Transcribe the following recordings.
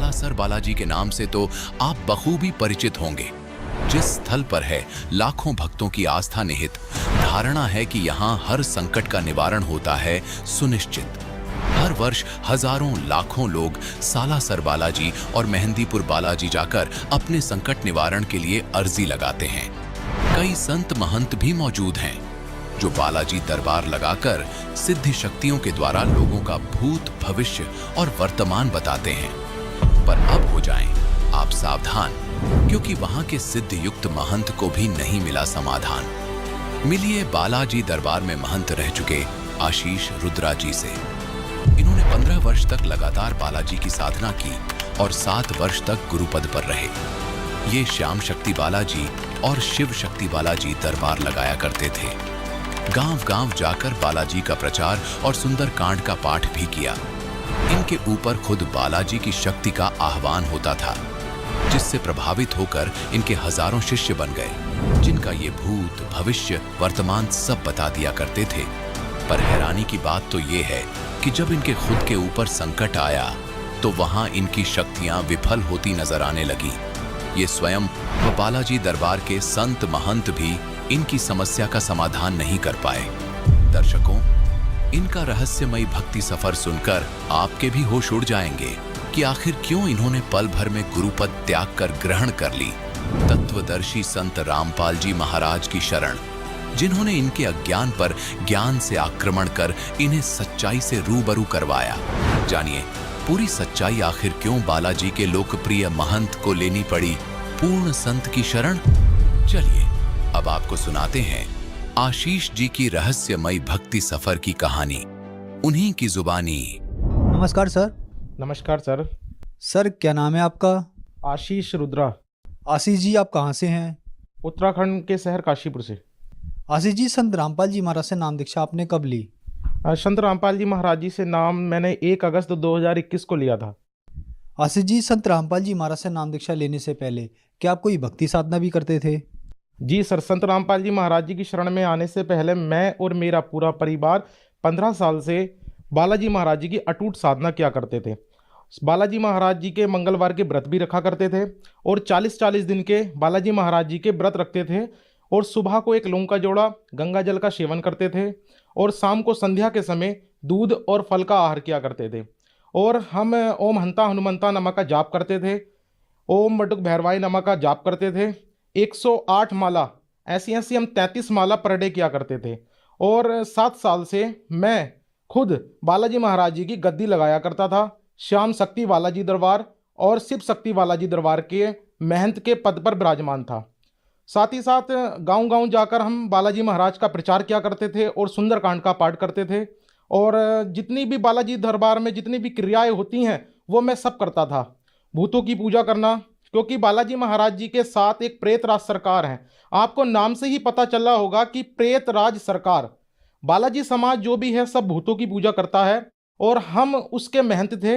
सालासर बालाजी के नाम से तो आप बखूबी परिचित होंगे। जिस स्थल पर है लाखों भक्तों की आस्था निहित, धारणा है कि यहाँ हर संकट का निवारण होता है सुनिश्चित। हर वर्ष हजारों लाखों लोग सालासर बालाजी और मेहंदीपुर बालाजी जाकर अपने संकट निवारण के लिए अर्जी लगाते हैं। कई संत महंत भी मौजूद हैं जो बालाजी दरबार लगाकर सिद्धि शक्तियों के द्वारा लोगों का भूत, भविष्य और वर्तमान बताते हैं। पर अब हो जाएं आप सावधान, क्योंकि वहां के सिद्ध युक्त महंत को भी नहीं मिला समाधान। मिलिए बालाजी दरबार में महंत रह चुके आशीष रुद्रा जी से। इन्होंने 15 वर्ष तक लगातार बालाजी की साधना की और 7 वर्ष तक गुरुपद पर रहे। ये श्याम शक्ति बालाजी और शिव शक्ति बालाजी दरबार लगाया करते थे। गांव-गांव जाकर बालाजी का प्रचार और सुंदरकांड का पाठ भी किया। इनके ऊपर खुद बालाजी की शक्ति का आह्वान होता था, जिससे प्रभावित होकर इनके हजारों शिष्य बन गए, जिनका ये भूत, भविष्य, वर्तमान सब बता दिया करते थे। पर हैरानी की बात तो ये है कि जब इनके खुद के ऊपर संकट आया तो वहां इनकी शक्तियां विफल होती नजर आने लगी। ये स्वयं व बालाजी दरबार के संत महंत भी इनकी समस्या का समाधान नहीं कर पाए। दर्शकों, इनका रहस्यमयी भक्ति सफर सुनकर आपके भी होश उड़ जाएंगे कि आखिर क्यों इन्होंने पल भर में गुरुपद त्याग कर ग्रहण कर ली तत्वदर्शी संत रामपाल जी महाराज की शरण, जिन्होंने इनके अज्ञान पर ज्ञान से आक्रमण कर इन्हें सच्चाई से रूबरू करवाया। जानिए पूरी सच्चाई, आखिर क्यों बालाजी के लोकप्रिय महंत को लेनी पड़ी पूर्ण संत की शरण। चलिए अब आपको सुनाते हैं आशीष जी की रहस्यमयी भक्ति सफर की कहानी, उन्हीं की जुबानी। नमस्कार सर। नमस्कार सर। सर क्या नाम है आपका? आशीष रुद्रा। आशीष जी आप कहाँ से हैं? उत्तराखंड के शहर काशीपुर से। आशीष जी, संत रामपाल जी महाराज से नाम दीक्षा आपने कब ली? संत रामपाल जी महाराज जी से नाम मैंने 1 अगस्त 2021 को लिया था। आशीष जी, संत रामपाल जी महाराज से नाम दीक्षा लेने से पहले क्या आप कोई भक्ति साधना भी करते थे? जी सर, संत रामपाल जी महाराज जी की शरण में आने से पहले मैं और मेरा पूरा परिवार 15 साल से बालाजी महाराज जी की अटूट साधना किया करते थे। बालाजी महाराज जी के मंगलवार के व्रत भी रखा करते थे और 40-40 दिन के बालाजी महाराज जी के व्रत रखते थे और सुबह को 1 लौंग का जोड़ा गंगा जल का सेवन करते थे और शाम को संध्या के समय दूध और फल का आहार किया करते थे। और हम ओम हंता हनुमंता नमः का जाप करते थे, ओम बटुक भैरवाई नमः का जाप करते थे। 108 माला ऐसी हम 33 माला पर डे किया करते थे। और 7 साल से मैं खुद बालाजी महाराज जी की गद्दी लगाया करता था, श्याम शक्ति बालाजी दरबार और शिव शक्ति बालाजी दरबार के महंत के पद पर विराजमान था। साथ ही साथ गांव-गांव जाकर हम बालाजी महाराज का प्रचार किया करते थे और सुंदरकांड का पाठ करते थे। और जितनी भी बालाजी दरबार में जितनी भी क्रियाएं होती हैं वो मैं सब करता था। भूतों की पूजा करना, क्योंकि बालाजी महाराज जी के साथ एक प्रेत राज सरकार है। आपको नाम से ही पता चला होगा कि प्रेत राज सरकार, बालाजी समाज जो भी है सब भूतों की पूजा करता है और हम उसके महंत थे।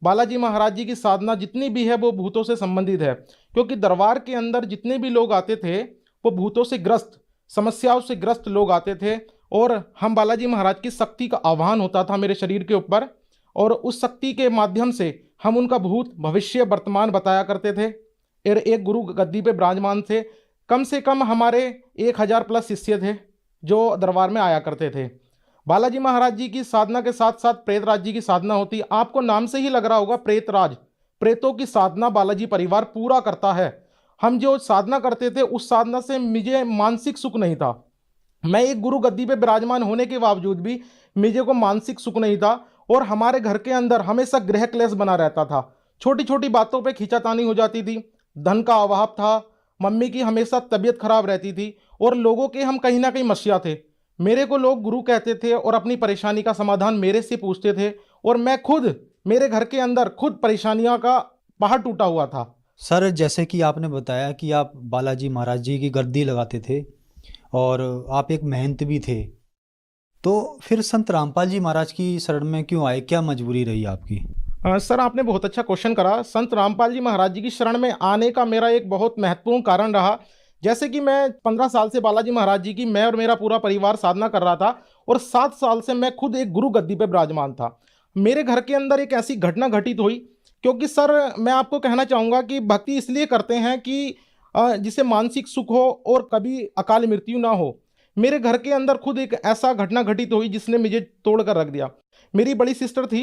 बालाजी महाराज जी की साधना जितनी भी है वो भूतों से संबंधित है, क्योंकि दरबार के अंदर जितने भी लोग आते थे वो भूतों से ग्रस्त, समस्याओं से ग्रस्त लोग आते थे। और हम बालाजी महाराज की शक्ति का आह्वान होता था मेरे शरीर के ऊपर और उस शक्ति के माध्यम से हम उनका भूत, भविष्य, वर्तमान बताया करते थे। और एक गुरु गद्दी पे विराजमान थे। कम से कम हमारे 1000 प्लस शिष्य थे जो दरबार में आया करते थे। बालाजी महाराज जी की साधना के साथ साथ प्रेतराज जी की साधना होती है। आपको नाम से ही लग रहा होगा प्रेतराज, प्रेतों की साधना बालाजी परिवार पूरा करता है। हम जो साधना करते थे उस साधना से मुझे मानसिक सुख नहीं था। मैं एक गुरु गद्दी पे विराजमान होने के बावजूद भी मुझे को मानसिक सुख नहीं था और हमारे घर के अंदर हमेशा गृह क्लेश बना रहता था। छोटी छोटी बातों पे खींचातानी हो जाती थी, धन का अभाव था, मम्मी की हमेशा तबीयत खराब रहती थी और लोगों के हम कहीं ना कहीं मसीहा थे। मेरे को लोग गुरु कहते थे और अपनी परेशानी का समाधान मेरे से पूछते थे और मैं खुद मेरे घर के अंदर खुद परेशानियों का पहाड़ टूटा हुआ था। सर जैसे कि आपने बताया कि आप बालाजी महाराज जी की गद्दी लगाते थे और आप एक महंत भी थे, तो फिर संत रामपाल जी महाराज की शरण में क्यों आए? क्या मजबूरी रही आपकी? सर आपने बहुत अच्छा क्वेश्चन करा। संत रामपाल जी महाराज जी की शरण में आने का मेरा एक बहुत महत्वपूर्ण कारण रहा। जैसे कि मैं 15 साल से बालाजी महाराज जी की मैं और मेरा पूरा परिवार साधना कर रहा था और 7 साल से मैं खुद एक गुरु गद्दी पे विराजमान था। मेरे घर के अंदर एक ऐसी घटना घटित हुई क्योंकि सर मैं आपको कहना चाहूँगा कि भक्ति इसलिए करते हैं कि जिससे मानसिक सुख हो और कभी अकाल मृत्यु ना हो। मेरे घर के अंदर खुद एक ऐसा घटना घटित हुई जिसने मुझे तोड़ कर रख दिया। मेरी बड़ी सिस्टर थी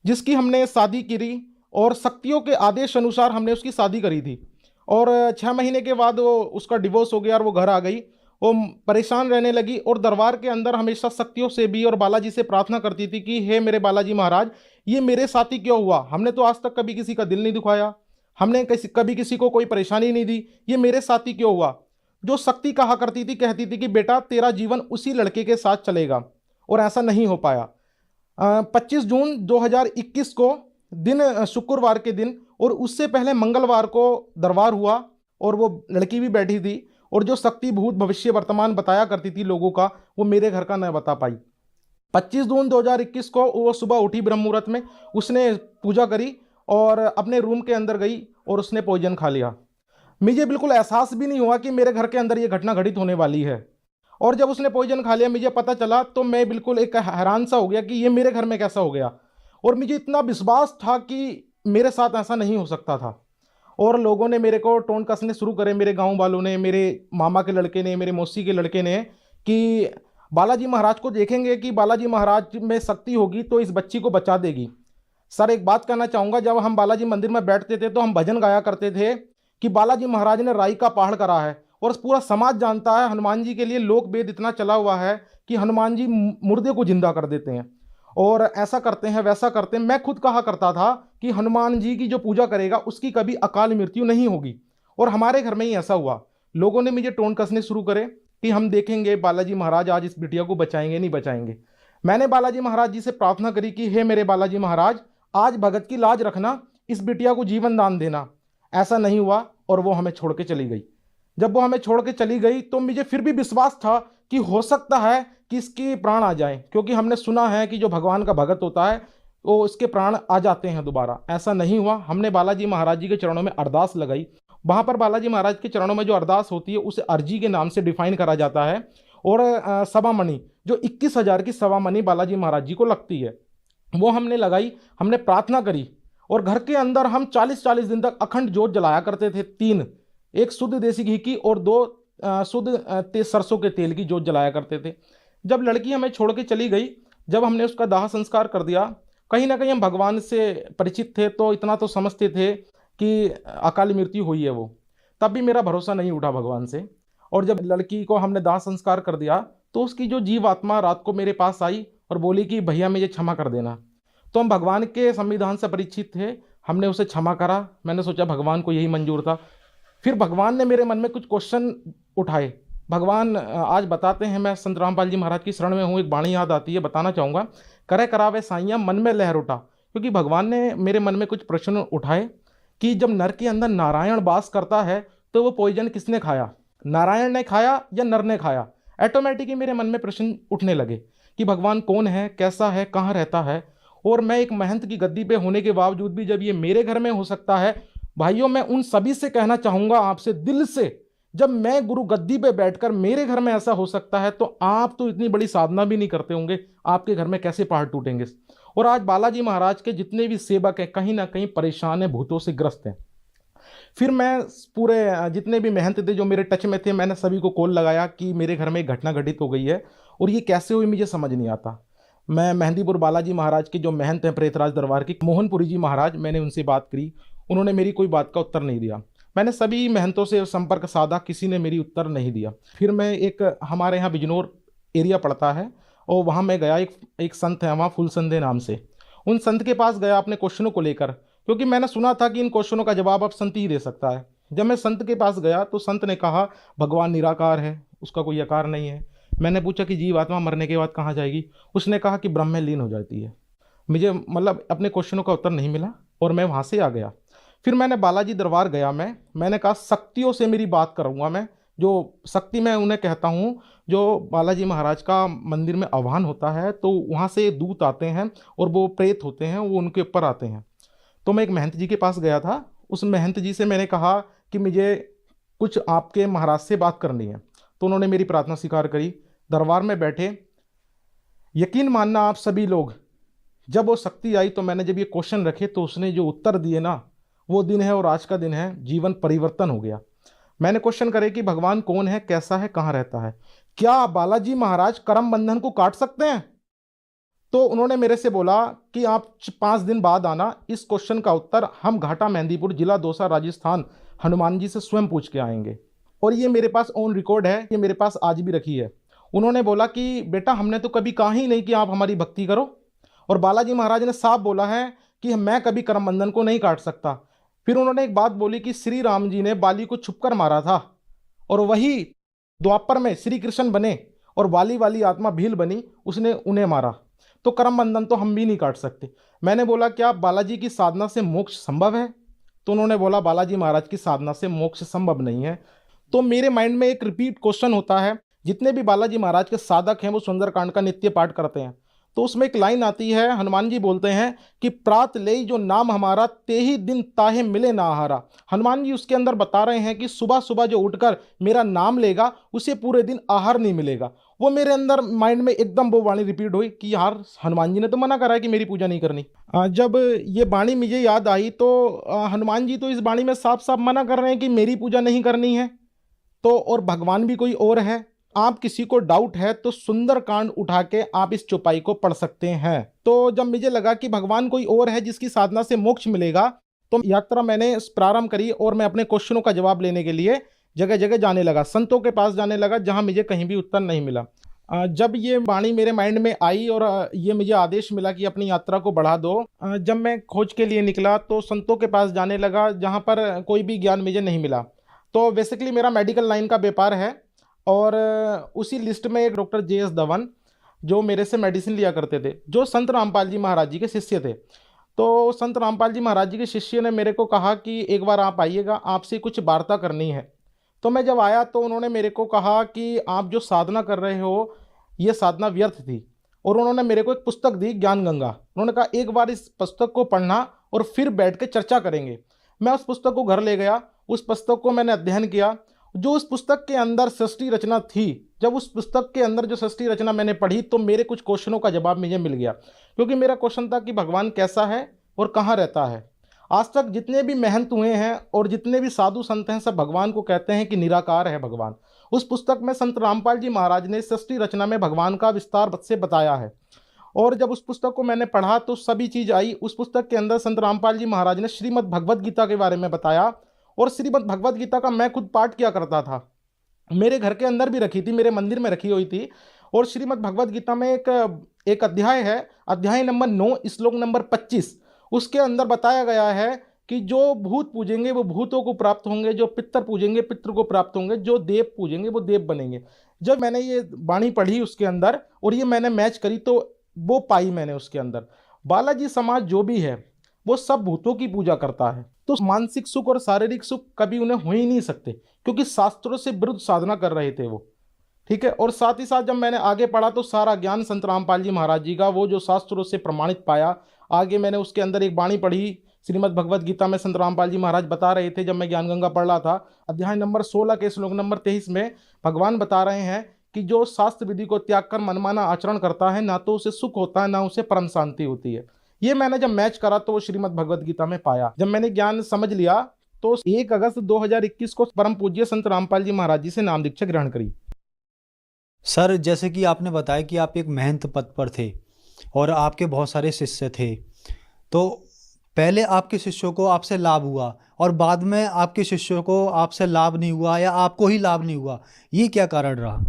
जिसकी हमने शादी करी और शक्तियों के आदेश अनुसार हमने उसकी शादी करी थी, और 6 महीने के बाद वो उसका डिवोर्स हो गया और वो घर आ गई। वो परेशान रहने लगी और दरबार के अंदर हमेशा शक्तियों से भी और बालाजी से प्रार्थना करती थी कि हे मेरे बालाजी महाराज, ये मेरे साथ ही क्यों हुआ? हमने तो आज तक कभी किसी का दिल नहीं दुखाया, हमने कभी किसी को कोई परेशानी नहीं दी, ये मेरे साथ ही क्यों हुआ? जो शक्ति कहा करती थी, कहती थी कि बेटा तेरा जीवन उसी लड़के के साथ चलेगा, और ऐसा नहीं हो पाया। 25 जून 2021 को दिन शुक्रवार के दिन, और उससे पहले मंगलवार को दरबार हुआ और वो लड़की भी बैठी थी, और जो शक्ति भूत भविष्य वर्तमान बताया करती थी लोगों का, वो मेरे घर का न बता पाई। 25 जून 2021 को वो सुबह उठी ब्रह्म मुहूर्त में, उसने पूजा करी और अपने रूम के अंदर गई और उसने पॉइजन खा लिया। मुझे बिल्कुल एहसास भी नहीं हुआ कि मेरे घर के अंदर ये घटना घटित होने वाली है। और जब उसने पॉइजन खा लिया मुझे पता चला तो मैं बिल्कुल एक हैरान सा हो गया कि ये मेरे घर में कैसा हो गया। और मुझे इतना विश्वास था कि मेरे साथ ऐसा नहीं हो सकता था। और लोगों ने मेरे को टोन कसने शुरू करे, मेरे गांव वालों ने, मेरे मामा के लड़के ने, मेरे मौसी के लड़के ने, कि बालाजी महाराज को देखेंगे कि बालाजी महाराज में शक्ति होगी तो इस बच्ची को बचा देगी। सर एक बात कहना चाहूँगा, जब हम बालाजी मंदिर में बैठते थे तो हम भजन गाया करते थे कि बालाजी महाराज ने राई का पहाड़ करा है, और पूरा समाज जानता है हनुमान जी के लिए लोक वेद इतना चला हुआ है कि हनुमान जी मुर्दे को जिंदा कर देते हैं, और ऐसा करते हैं वैसा करते हैं। मैं खुद कहा करता था कि हनुमान जी की जो पूजा करेगा उसकी कभी अकाल मृत्यु नहीं होगी, और हमारे घर में ही ऐसा हुआ। लोगों ने मुझे टोन कसने शुरू करे कि हम देखेंगे बालाजी महाराज आज इस बिटिया को बचाएंगे नहीं बचाएंगे। मैंने बालाजी महाराज जी से प्रार्थना करी कि हे मेरे बालाजी महाराज, आज भगत की लाज रखना, इस बिटिया को जीवन दान देना। ऐसा नहीं हुआ और वो हमें छोड़ के चली गई। जब वो हमें छोड़ के चली गई तो मुझे फिर भी विश्वास था कि हो सकता है कि इसके प्राण आ जाएं, क्योंकि हमने सुना है कि जो भगवान का भगत होता है वो उसके प्राण आ जाते हैं दोबारा। ऐसा नहीं हुआ। हमने बालाजी महाराज जी के चरणों में अरदास लगाई। वहाँ पर बालाजी महाराज के चरणों में जो अरदास होती है उसे अर्जी के नाम से डिफाइन करा जाता है, और सवा मणि जो 21,000 की सवा मणि बालाजी महाराज जी को लगती है वो हमने लगाई। हमने प्रार्थना करी और घर के अंदर हम 40-40 दिन तक अखंड जोत जलाया करते थे। 3, एक शुद्ध देसी घी की और 2 शुद्ध सरसों के तेल की जोत जलाया करते थे। जब लड़की हमें छोड़ के चली गई, जब हमने उसका दाह संस्कार कर दिया, कहीं ना कहीं हम भगवान से परिचित थे तो इतना तो समझते थे कि अकाल मृत्यु हुई है वो, तब भी मेरा भरोसा नहीं उठा भगवान से। और जब लड़की को हमने दाह संस्कार कर दिया तो उसकी जो जीव आत्मा रात को मेरे पास आई और बोली कि भैया मुझे क्षमा कर देना। तो हम भगवान के संविधान से परिचित थे, हमने उसे क्षमा करा। मैंने सोचा भगवान को यही मंजूर था। फिर भगवान ने मेरे मन में कुछ क्वेश्चन उठाए। भगवान आज बताते हैं, मैं संत रामपाल जी महाराज की शरण में हूँ, एक वाणी याद आती है, बताना चाहूँगा। करे करावे साइयाँ मन में लहर उठा, क्योंकि भगवान ने मेरे मन में कुछ प्रश्न उठाए कि जब नर के अंदर नारायण वास करता है तो वो पॉइजन किसने खाया, नारायण ने खाया या नर ने खाया? ऑटोमेटिकली मेरे मन में प्रश्न उठने लगे कि भगवान कौन है, कैसा है, कहाँ रहता है। और मैं एक महंत की गद्दी पे होने के बावजूद भी जब ये मेरे घर में हो सकता है, भाइयों मैं उन सभी से कहना चाहूँगा आपसे दिल से, जब मैं गुरु गद्दी पे बैठकर मेरे घर में ऐसा हो सकता है तो आप तो इतनी बड़ी साधना भी नहीं करते होंगे, आपके घर में कैसे पहाड़ टूटेंगे। और आज बालाजी महाराज के जितने भी सेवक हैं कहीं ना कहीं परेशान हैं, भूतों से ग्रस्त हैं। फिर मैं पूरे जितने भी महंत थे जो मेरे टच में थे, मैंने सभी को कॉल लगाया कि मेरे घर में एक घटना घटित हो गई है, और ये कैसे हुई मुझे समझ नहीं आता। मैं मेहंदीपुर बालाजी महाराज के जो महंत हैं प्रेतराज दरबार की, मोहनपुरी जी महाराज, मैंने उनसे बात करी, उन्होंने मेरी कोई बात का उत्तर नहीं दिया। मैंने सभी महंतों से संपर्क साधा, किसी ने मेरी उत्तर नहीं दिया। फिर मैं एक हमारे यहाँ बिजनौर एरिया पड़ता है और वहाँ मैं गया, एक संत है वहाँ फुलसंदे नाम से, उन संत के पास गया अपने क्वेश्चनों को लेकर, क्योंकि मैंने सुना था कि इन क्वेश्चनों का जवाब अब संत ही दे सकता है। जब मैं संत के पास गया तो संत ने कहा भगवान निराकार है, उसका कोई आकार नहीं है। मैंने पूछा कि जीव आत्मा मरने के बाद कहाँ जाएगी? उसने कहा कि ब्रह्म में लीन हो जाती है। मुझे मतलब अपने क्वेश्चनों का उत्तर नहीं मिला और मैं वहाँ से आ गया। फिर मैंने बालाजी दरबार गया, मैंने कहा शक्तियों से मेरी बात करूँगा मैं, जो शक्ति मैं उन्हें कहता हूँ जो बालाजी महाराज का मंदिर में आह्वान होता है तो वहाँ से दूत आते हैं और वो प्रेत होते हैं, वो उनके ऊपर आते हैं। तो मैं एक महंत जी के पास गया था, उस महंत जी से मैंने कहा कि मुझे कुछ आपके महाराज से बात करनी है। तो उन्होंने मेरी प्रार्थना स्वीकार करी, दरबार में बैठे। यकीन मानना आप सभी लोग जब वो शक्ति आई तो मैंने जब ये क्वेश्चन रखे तो उसने जो उत्तर दिए ना, वो दिन है और आज का दिन है, जीवन परिवर्तन हो गया। मैंने क्वेश्चन करे कि भगवान कौन है, कैसा है, कहाँ रहता है, क्या बालाजी महाराज कर्म बंधन को काट सकते हैं? तो उन्होंने मेरे से बोला कि आप 5 दिन बाद आना, इस क्वेश्चन का उत्तर हम घाटा मेहंदीपुर, जिला दौसा, राजस्थान, हनुमान जी से स्वयं पूछ के आएंगे। और ये मेरे पास ऑन रिकॉर्ड है, ये मेरे पास आज भी रखी है। उन्होंने बोला कि बेटा हमने तो कभी कहा ही नहीं कि आप हमारी भक्ति करो, और बालाजी महाराज ने साफ बोला है कि मैं कभी कर्म बंधन को नहीं काट सकता। फिर उन्होंने एक बात बोली कि श्री राम जी ने बाली को छुपकर मारा था, और वही द्वापर में श्री कृष्ण बने और वाली वाली आत्मा भील बनी, उसने उन्हें मारा, तो कर्म बंधन तो हम भी नहीं काट सकते। मैंने बोला क्या बालाजी की साधना से मोक्ष संभव है? तो उन्होंने बोला बालाजी महाराज की साधना से मोक्ष संभव नहीं है। तो मेरे माइंड में एक रिपीट क्वेश्चन होता है, जितने भी बालाजी महाराज के साधक हैं वो सुंदरकांड का नित्य पाठ करते हैं, तो उसमें एक लाइन आती है, हनुमान जी बोलते हैं कि प्रात ले जो नाम हमारा, ते ही दिन ताहे मिले ना आहारा। हनुमान जी उसके अंदर बता रहे हैं कि सुबह सुबह जो उठकर मेरा नाम लेगा उसे पूरे दिन आहार नहीं मिलेगा। वो मेरे अंदर माइंड में एकदम वो वाणी रिपीट हुई कि यार हनुमान जी ने तो मना करा है कि मेरी पूजा नहीं करनी। जब ये वाणी मुझे याद आई तो हनुमान जी तो इस वाणी में साफ साफ मना कर रहे हैं कि मेरी पूजा नहीं करनी है, तो और भगवान भी कोई और है। आप किसी को डाउट है तो सुंदरकांड उठा के आप इस चौपाई को पढ़ सकते हैं। तो जब मुझे लगा कि भगवान कोई और है जिसकी साधना से मोक्ष मिलेगा, तो यात्रा मैंने प्रारंभ करी और मैं अपने क्वेश्चनों का जवाब लेने के लिए जगह जगह जाने लगा, संतों के पास जाने लगा, जहां मुझे कहीं भी उत्तर नहीं मिला। जब ये वाणी मेरे माइंड में आई और ये मुझे आदेश मिला कि अपनी यात्रा को बढ़ा दो, जब मैं खोज के लिए निकला तो संतों के पास जाने लगा जहाँ पर कोई भी ज्ञान मुझे नहीं मिला। तो बेसिकली मेरा मेडिकल लाइन का व्यापार है, और उसी लिस्ट में एक डॉक्टर JS धवन जो मेरे से मेडिसिन लिया करते थे, जो संत रामपाल जी महाराज जी के शिष्य थे। तो संत रामपाल जी महाराज जी के शिष्य ने मेरे को कहा कि एक बार आप आइएगा, आपसे कुछ वार्ता करनी है। तो मैं जब आया तो उन्होंने मेरे को कहा कि आप जो साधना कर रहे हो ये साधना व्यर्थ थी, और उन्होंने मेरे को एक पुस्तक दी, ज्ञान गंगा। उन्होंने कहा एक बार इस पुस्तक को पढ़ना और फिर बैठ के चर्चा करेंगे। मैं उस पुस्तक को घर ले गया, उस पुस्तक को मैंने अध्ययन किया। जो उस पुस्तक के अंदर सृष्टि रचना थी, जब उस पुस्तक के अंदर जो सृष्टि रचना मैंने पढ़ी तो मेरे कुछ क्वेश्चनों का जवाब मुझे मिल गया। क्योंकि मेरा क्वेश्चन था कि भगवान कैसा है और कहाँ रहता है। आज तक जितने भी महंत हुए हैं और जितने भी साधु संत हैं, सब भगवान को कहते हैं कि निराकार है भगवान। उस पुस्तक में संत रामपाल जी महाराज ने सृष्टि रचना में भगवान का विस्तार से बताया है। और जब उस पुस्तक को मैंने पढ़ा तो सभी चीज़ आई। उस पुस्तक के अंदर संत रामपाल जी महाराज ने श्रीमद् भगवद गीता के बारे में बताया, और श्रीमद् भगवद गीता का मैं खुद पाठ किया करता था। मेरे घर के अंदर भी रखी थी, मेरे मंदिर में रखी हुई थी। और श्रीमद् भगवद गीता में एक अध्याय है, अध्याय नंबर 9 श्लोक नंबर 25। उसके अंदर बताया गया है कि जो भूत पूजेंगे वो भूतों को प्राप्त होंगे, जो पितर पूजेंगे पितर को प्राप्त होंगे, जो देव पूजेंगे वो देव बनेंगे। जब मैंने ये वाणी पढ़ी उसके अंदर और ये मैंने मैच करी तो वो पाई मैंने उसके अंदर, बालाजी समाज जो भी है वो सब भूतों की पूजा करता है। तो मानसिक सुख और शारीरिक सुख कभी उन्हें हो ही नहीं सकते, क्योंकि शास्त्रों से विरुद्ध साधना कर रहे थे वो। ठीक है। और साथ ही साथ जब मैंने आगे पढ़ा तो सारा ज्ञान संत रामपाल जी महाराज जी का वो जो शास्त्रों से प्रमाणित पाया। आगे मैंने उसके अंदर एक वाणी पढ़ी श्रीमद् भगवद गीता में, संत रामपाल जी महाराज बता रहे थे जब मैं ज्ञान गंगा पढ़ रहा था, अध्याय नंबर 16 के श्लोक नंबर 23 में भगवान बता रहे हैं कि जो शास्त्र विधि को त्याग कर मनमाना आचरण करता है, ना तो उसे सुख होता है ना उसे परम शांति होती है। ये मैंने जब मैच करा तो वो श्रीमद् भगवद गीता में पाया। जब मैंने ज्ञान समझ लिया तो 1 अगस्त 2021 को परम पूज्य संत रामपाल जी महाराज जी से नाम दीक्षा ग्रहण करी। सर, जैसे कि आपने बताया कि आप एक महंत पद पर थे और आपके बहुत सारे शिष्य थे, तो पहले आपके शिष्यों को आपसे लाभ हुआ और बाद में आपके शिष्यों को आपसे लाभ नहीं हुआ या आपको ही लाभ नहीं हुआ, ये क्या कारण रहा?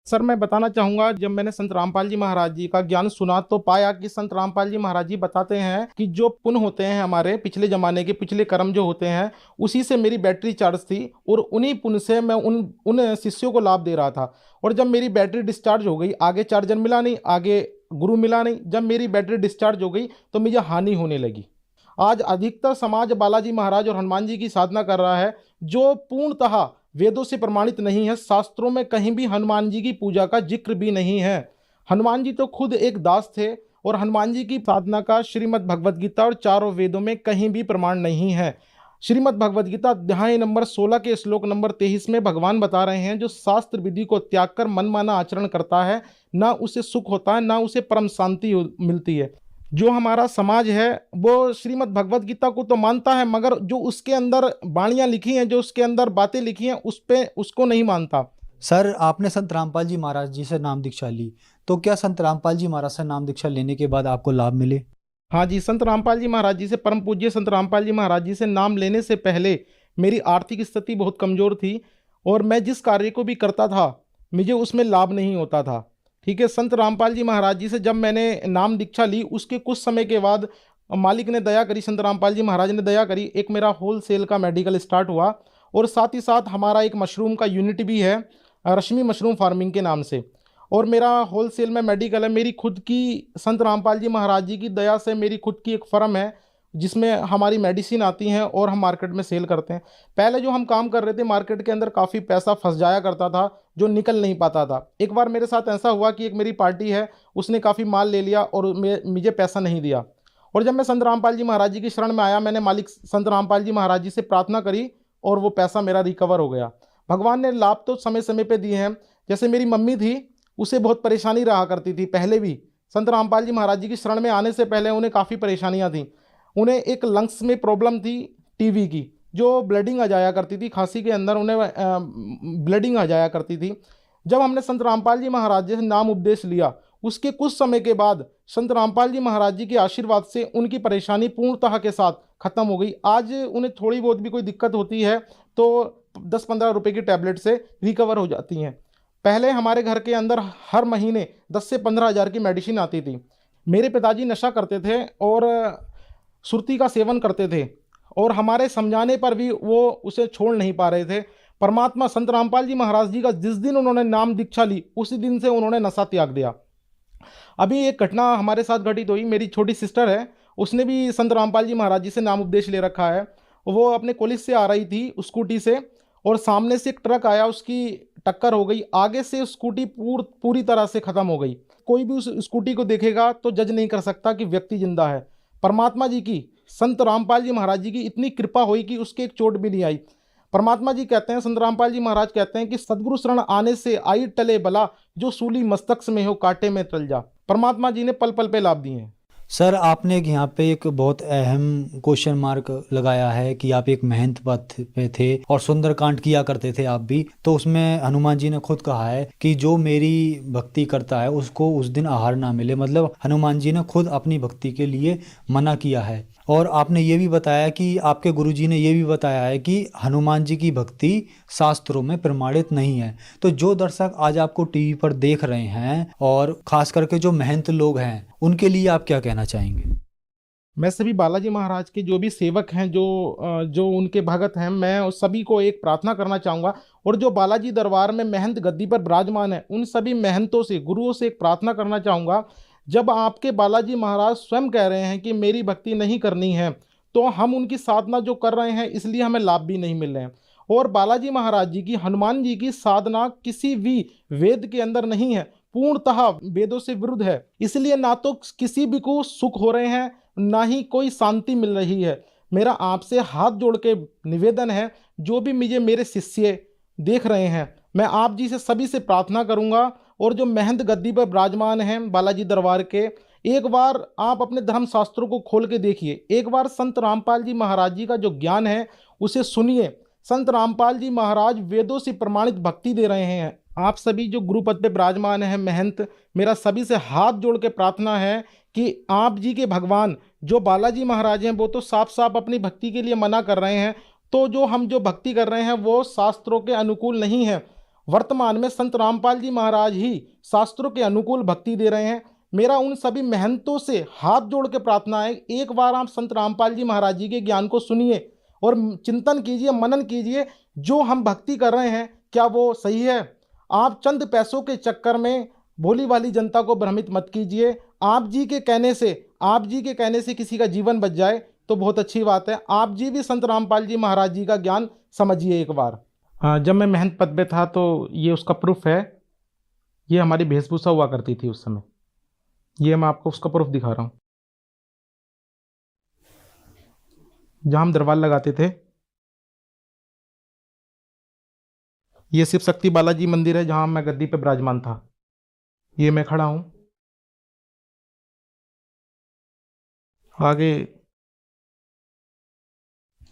सर मैं बताना चाहूँगा, जब मैंने संत रामपाल जी महाराज जी का ज्ञान सुना तो पाया कि संत रामपाल जी महाराज जी बताते हैं कि जो पुण्य होते हैं हमारे पिछले ज़माने के पिछले कर्म जो होते हैं, उसी से मेरी बैटरी चार्ज थी और उन्हीं पुण्य से मैं उन शिष्यों को लाभ दे रहा था। और जब मेरी बैटरी डिस्चार्ज हो गई, आगे चार्जर मिला नहीं, आगे गुरु मिला नहीं, जब मेरी बैटरी डिस्चार्ज हो गई तो मुझे हानि होने लगी। आज अधिकतर समाज बालाजी महाराज और हनुमान जी की साधना कर रहा है, जो पूर्णतः वेदों से प्रमाणित नहीं है। शास्त्रों में कहीं भी हनुमान जी की पूजा का जिक्र भी नहीं है। हनुमान जी तो खुद एक दास थे और हनुमान जी की साधना का श्रीमद् भगवद गीता और चारों वेदों में कहीं भी प्रमाण नहीं है। श्रीमद् भगवद गीता अध्याय नंबर 16 के श्लोक नंबर 23 में भगवान बता रहे हैं, जो शास्त्र विधि को त्याग कर मनमाना आचरण करता है, ना उसे सुख होता है ना उसे परम शांति मिलती है। जो हमारा समाज है वो श्रीमद् भगवत गीता को तो मानता है, मगर जो उसके अंदर वाणियां लिखी हैं, जो उसके अंदर बातें लिखी हैं, उस पे उसको नहीं मानता। सर, आपने संत रामपाल जी महाराज जी से नाम दीक्षा ली, तो क्या संत रामपाल जी महाराज से नाम दीक्षा लेने के बाद आपको लाभ मिले? हाँ जी, संत रामपाल जी महाराज जी से, परम पूज्य संत रामपाल जी महाराज जी से नाम लेने से पहले मेरी आर्थिक स्थिति बहुत कमजोर थी और मैं जिस कार्य को भी करता था मुझे उसमें लाभ नहीं होता था। ठीक है, संत रामपाल जी महाराज जी से जब मैंने नाम दीक्षा ली उसके कुछ समय के बाद मालिक ने दया करी, संत रामपाल जी महाराज ने दया करी, एक मेरा होलसेल का मेडिकल स्टार्ट हुआ और साथ ही साथ हमारा एक मशरूम का यूनिट भी है, रश्मि मशरूम फार्मिंग के नाम से। और मेरा होलसेल में मेडिकल है, मेरी खुद की संत रामपाल जी महाराज जी की दया से मेरी खुद की एक फर्म है जिसमें हमारी मेडिसिन आती हैं और हम मार्केट में सेल करते हैं। पहले जो हम काम कर रहे थे मार्केट के अंदर काफ़ी पैसा फंस जाया करता था जो निकल नहीं पाता था। एक बार मेरे साथ ऐसा हुआ कि एक मेरी पार्टी है उसने काफ़ी माल ले लिया और मुझे पैसा नहीं दिया। और जब मैं संत रामपाल जी महाराज जी की शरण में आया मैंने मालिक संत रामपाल जी महाराज जी से प्रार्थना करी और वो पैसा मेरा रिकवर हो गया। भगवान ने लाभ तो समय समय पे दिए हैं। जैसे मेरी मम्मी थी उसे बहुत परेशानी रहा करती थी पहले भी, संत रामपाल जी महाराज जी की शरण में आने से पहले उन्हें काफ़ी परेशानियां थी। उन्हें एक लंग्स में प्रॉब्लम थी टीबी की, जो ब्लीडिंग आ जाया करती थी, खांसी के अंदर उन्हें ब्लीडिंग आ जाया करती थी। जब हमने संत रामपाल जी महाराज जी से नाम उपदेश लिया उसके कुछ समय के बाद संत रामपाल जी महाराज जी के आशीर्वाद से उनकी परेशानी पूर्णतः के साथ खत्म हो गई। आज उन्हें थोड़ी बहुत भी कोई दिक्कत होती है तो 10-15 रुपए की टैबलेट से रिकवर हो जाती हैं। पहले हमारे घर के अंदर हर महीने 10 से 15 हज़ार की मेडिसिन आती थी। मेरे पिताजी नशा करते थे और सुरती का सेवन करते थे और हमारे समझाने पर भी वो उसे छोड़ नहीं पा रहे थे। परमात्मा संत रामपाल जी महाराज जी का जिस दिन उन्होंने नाम दीक्षा ली उसी दिन से उन्होंने नशा त्याग दिया। अभी एक घटना हमारे साथ घटित हुई, मेरी छोटी सिस्टर है उसने भी संत रामपाल जी महाराज जी से नाम उपदेश ले रखा है। वो अपने कॉलेज से आ रही थी स्कूटी से और सामने से एक ट्रक आया, उसकी टक्कर हो गई, आगे से स्कूटी पूरी तरह से खत्म हो गई। कोई भी उस स्कूटी को देखेगा तो जज नहीं कर सकता कि व्यक्ति जिंदा है। परमात्मा जी की, संत रामपाल जी महाराज जी की इतनी कृपा हुई कि उसके एक चोट भी नहीं आई। परमात्मा जी कहते हैं, संत रामपाल जी महाराज कहते हैं कि सदगुरु शरण आने से आई टले बला, जो सूली मस्तक में हो कांटे में टल जा। परमात्मा जी ने पल पल पे लाभ दिए हैं। सर, आपने यहाँ पे एक बहुत अहम क्वेश्चन मार्क लगाया है कि आप एक महंत पद पे थे और सुंदरकांड किया करते थे आप भी, तो उसमें हनुमान जी ने खुद कहा है कि जो मेरी भक्ति करता है उसको उस दिन आहार ना मिले, मतलब हनुमान जी ने खुद अपनी भक्ति के लिए मना किया है। और आपने ये भी बताया कि आपके गुरुजी ने ये भी बताया है कि हनुमान जी की भक्ति शास्त्रों में प्रमाणित नहीं है। तो जो दर्शक आज आपको टीवी पर देख रहे हैं और खास करके जो महंत लोग हैं उनके लिए आप क्या कहना चाहेंगे? मैं सभी बालाजी महाराज के जो भी सेवक हैं, जो उनके भगत हैं, मैं उस सभी को एक प्रार्थना करना चाहूँगा और जो बालाजी दरबार में महंत गद्दी पर विराजमान है उन सभी महंतों से, गुरुओं से एक प्रार्थना करना चाहूँगा। जब आपके बालाजी महाराज स्वयं कह रहे हैं कि मेरी भक्ति नहीं करनी है तो हम उनकी साधना जो कर रहे हैं इसलिए हमें लाभ भी नहीं मिल रहे हैं। और बालाजी महाराज जी की, हनुमान जी की साधना किसी भी वेद के अंदर नहीं है, पूर्णतः वेदों से विरुद्ध है। इसलिए ना तो किसी भी को सुख हो रहे हैं ना ही कोई शांति मिल रही है। मेरा आपसे हाथ जोड़ के निवेदन है, जो भी मुझे मेरे शिष्य देख रहे हैं, मैं आप जी से सभी से प्रार्थना करूंगा और जो महंत गद्दी पर विराजमान हैं बालाजी दरबार के, एक बार आप अपने धर्म शास्त्रों को खोल के देखिए, एक बार संत रामपाल जी महाराज जी का जो ज्ञान है उसे सुनिए। संत रामपाल जी महाराज वेदों से प्रमाणित भक्ति दे रहे हैं। आप सभी जो गुरु पद पे विराजमान हैं महंत, मेरा सभी से हाथ जोड़ के प्रार्थना है कि आप जी के भगवान जो बालाजी महाराज हैं वो तो साफ साफ अपनी भक्ति के लिए मना कर रहे हैं, तो जो हम जो भक्ति कर रहे हैं वो शास्त्रों के अनुकूल नहीं है। वर्तमान में संत रामपाल जी महाराज ही शास्त्रों के अनुकूल भक्ति दे रहे हैं। मेरा उन सभी महंतों से हाथ जोड़ के प्रार्थना है, एक बार आप संत रामपाल जी महाराज जी के ज्ञान को सुनिए और चिंतन कीजिए, मनन कीजिए, जो हम भक्ति कर रहे हैं क्या वो सही है। आप चंद पैसों के चक्कर में भोली वाली जनता को भ्रमित मत कीजिए। आप जी के कहने से किसी का जीवन बच जाए तो बहुत अच्छी बात है। आप जी भी संत रामपाल जी महाराज जी का ज्ञान समझिए एक बार। जब मैं महंत पद पे था तो ये उसका प्रूफ है, ये हमारी वेशभूषा हुआ करती थी उस समय, ये मैं आपको उसका प्रूफ दिखा रहा हूँ। जहाँ हम दरबार लगाते थे, ये शिव शक्ति बालाजी मंदिर है जहाँ मैं गद्दी पे विराजमान था। ये मैं खड़ा हूँ, आगे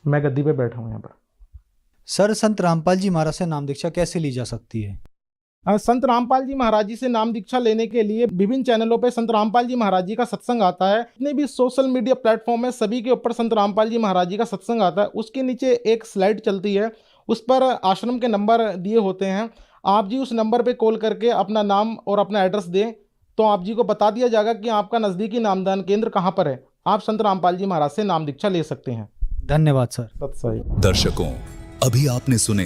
मैं गद्दी पे बैठा हूँ यहाँ पर। सर, संत रामपाल जी महाराज से नाम दीक्षा कैसे ली जा सकती है? संत रामपाल जी महाराज जी से नाम दीक्षा लेने के लिए विभिन्न चैनलों पे संत रामपाल जी महाराज जी का सत्संग आता है। जितने भी सोशल मीडिया प्लेटफॉर्म है सभी के ऊपर संत रामपाल जी महाराज जी का सत्संग आता है। उसके नीचे एक स्लाइड चलती है, उस पर आश्रम के नंबर दिए होते हैं। आप जी उस नंबर पे कॉल करके अपना नाम और अपना एड्रेस दें तो आप जी को बता दिया जाएगा कि आपका नज़दीकी नामदान केंद्र कहाँ पर है। आप संत रामपाल जी महाराज से नाम दीक्षा ले सकते हैं। धन्यवाद सर। सत्सई। दर्शकों, अभी आपने सुने